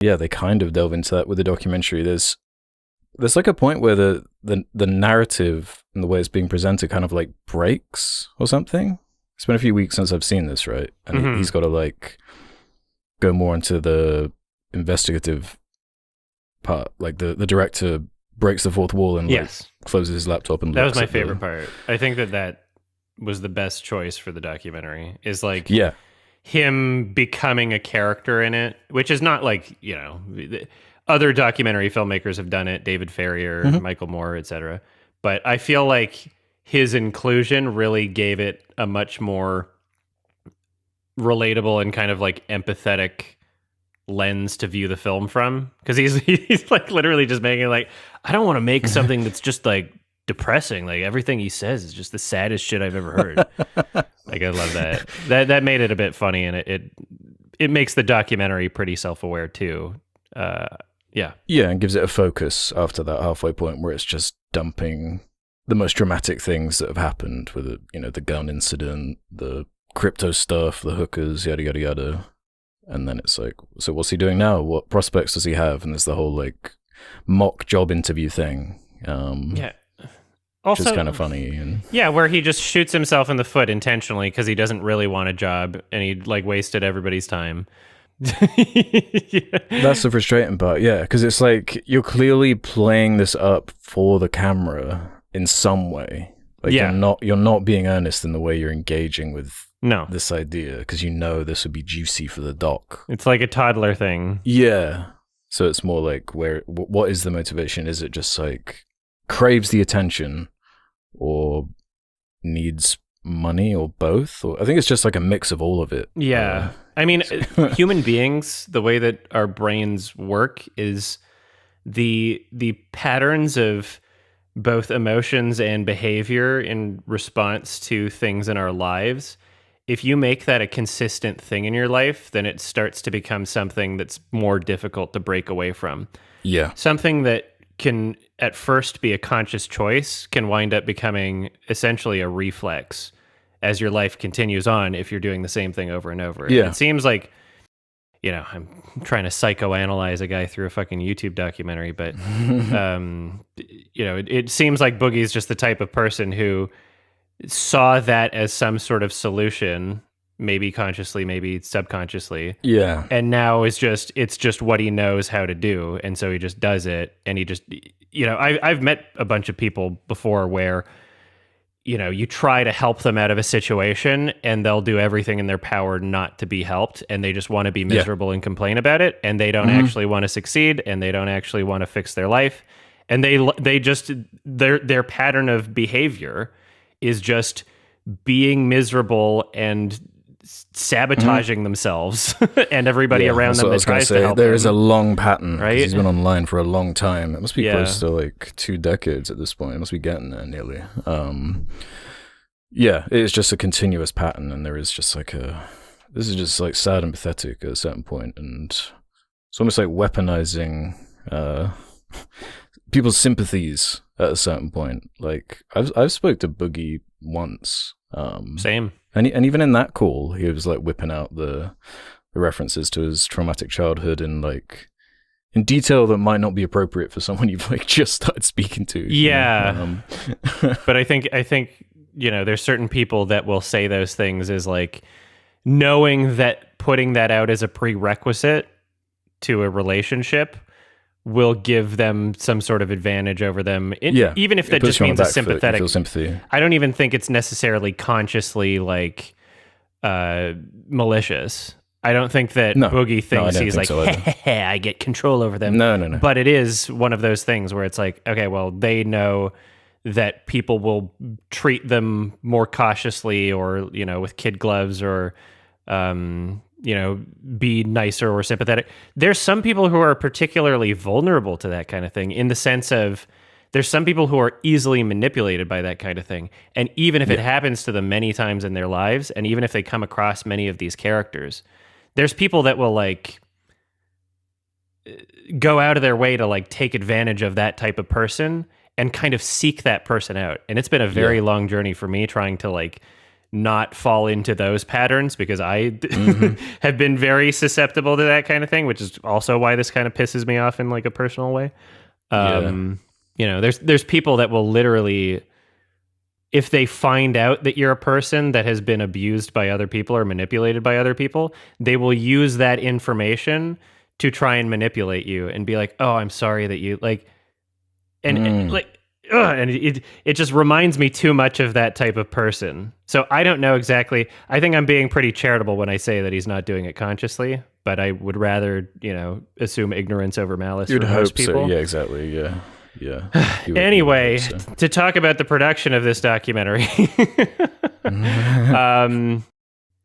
Yeah, they kind of delve into that with the documentary. There's like a point where the narrative and the way it's being presented kind of like breaks or something. It's been a few weeks since I've seen this, right? And he's got to like go more into the investigative part. Like the director breaks the fourth wall and like closes his laptop and that was my favorite part. I think that was the best choice for the documentary, is like him becoming a character in it, which is not like, you know, other documentary filmmakers have done it, David Ferrier, Michael Moore, etc. But I feel like his inclusion really gave it a much more relatable and kind of like empathetic lens to view the film from, because he's like literally just making like, I don't want to make something that's just like depressing. Like everything he says is just the saddest shit I've ever heard. Like I love that. That made it a bit funny, and it makes the documentary pretty self-aware too. Yeah, and gives it a focus after that halfway point where it's just dumping the most dramatic things that have happened with it, you know, the gun incident, the crypto stuff, the hookers, yada yada yada. And then it's like, so what's he doing now? What prospects does he have? And there's the whole like mock job interview thing. Also, which is kind of funny. And where he just shoots himself in the foot intentionally because he doesn't really want a job, and he like wasted everybody's time. That's the frustrating part, because it's like you're clearly playing this up for the camera in some way. Like you're not being earnest in the way you're engaging with this idea, because you know this would be juicy for the doc. It's like a toddler thing. Yeah. So it's more like, what is the motivation? Is it just like craves the attention, or needs money, or both? Or I think it's just like a mix of all of it. Yeah. I mean, human beings, the way that our brains work is the patterns of both emotions and behavior in response to things in our lives. If you make that a consistent thing in your life, then it starts to become something that's more difficult to break away from. Yeah. Something that can at first be a conscious choice can wind up becoming essentially a reflex as your life continues on if you're doing the same thing over and over. Yeah. And it seems like, you know, I'm trying to psychoanalyze a guy through a fucking YouTube documentary, but, you know, it seems like Boogie's just the type of person who saw that as some sort of solution, maybe consciously, maybe subconsciously. Yeah. And now it's just what he knows how to do. And so he just does it. And he just, you know, I've met a bunch of people before where, you know, you try to help them out of a situation and they'll do everything in their power not to be helped. And they just want to be miserable and complain about it. And they don't actually want to succeed, and they don't actually want to fix their life. And they just, their pattern of behavior is just being miserable and sabotaging themselves and everybody around them that tries to help them. There is a long pattern, right? He's been online for a long time. It must be close to like 2 decades at this point. It must be getting there nearly. It's just a continuous pattern, and there is just like this is just like sad and pathetic at a certain point, and it's almost like weaponizing people's sympathies at a certain point. Like I've spoke to Boogie once. Same. And even in that call, he was like whipping out the references to his traumatic childhood in like in detail that might not be appropriate for someone you've like just started speaking to. Yeah. But I think, you know, there's certain people that will say those things is like knowing that putting that out as a prerequisite to a relationship will give them some sort of advantage over them. Even if that just means a sympathetic sympathy. I don't even think it's necessarily consciously like malicious. I don't think that Boogie thinks he's like, I get control over them. No. But it is one of those things where it's like, okay, well, they know that people will treat them more cautiously, or, you know, with kid gloves, or you know, be nicer or sympathetic. There's some people who are particularly vulnerable to that kind of thing, in the sense of there's some people who are easily manipulated by that kind of thing. And even if it happens to them many times in their lives, and even if they come across many of these characters, there's people that will like go out of their way to like take advantage of that type of person and kind of seek that person out. And it's been a very long journey for me trying to like not fall into those patterns, because I have been very susceptible to that kind of thing, which is also why this kind of pisses me off in like a personal way. You know, there's people that will literally, if they find out that you're a person that has been abused by other people or manipulated by other people, they will use that information to try and manipulate you and be like, oh, I'm sorry that you like, and like, and it just reminds me too much of that type of person. So I don't know exactly. I think I'm being pretty charitable when I say that he's not doing it consciously, but I would rather, you know, assume ignorance over malice. You'd for hope most people. so. Yeah, exactly. Yeah. Yeah. Anyway, to talk about the production of this documentary,